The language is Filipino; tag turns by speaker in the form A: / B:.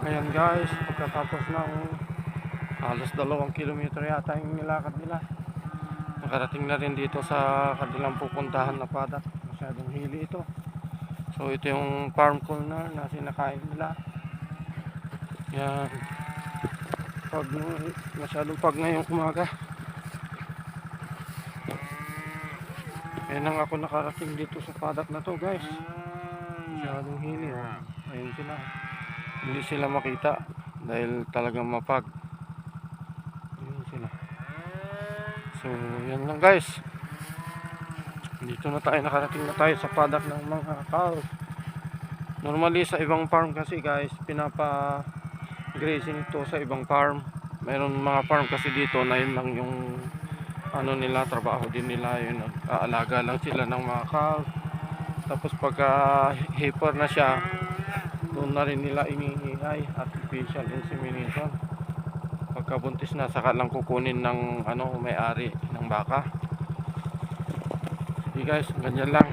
A: Ayan guys, pagkatapos ng halos 2 kilometro yata yung nilakad nila, nakarating na rin dito sa kanilang pupuntahan na padak. Masyadong hili ito. So ito yung farm corner na sinakain nila. Yan, masyadong pag ngayong umaga. Ayan lang ako nakarating dito sa padak na to guys. Masyadong hili. Ayun sila, hindi sila makita dahil talagang mapag. Ayun sila. So yan lang guys, dito na tayo, nakarating na tayo sa padak ng mga cows. Normally sa ibang farm kasi guys, pinapa grazing ito sa ibang farm. Mayroon mga farm kasi dito na yun lang yung ano nila, trabaho din nila, yun, aalaga lang sila ng mga cows. Tapos pagka heifer na siya, doon na rin nila iniingay artificial insemination. Pagkabuntis na, saka lang kukunin ng ano, may-ari ng baka. Sige guys, ganyan lang.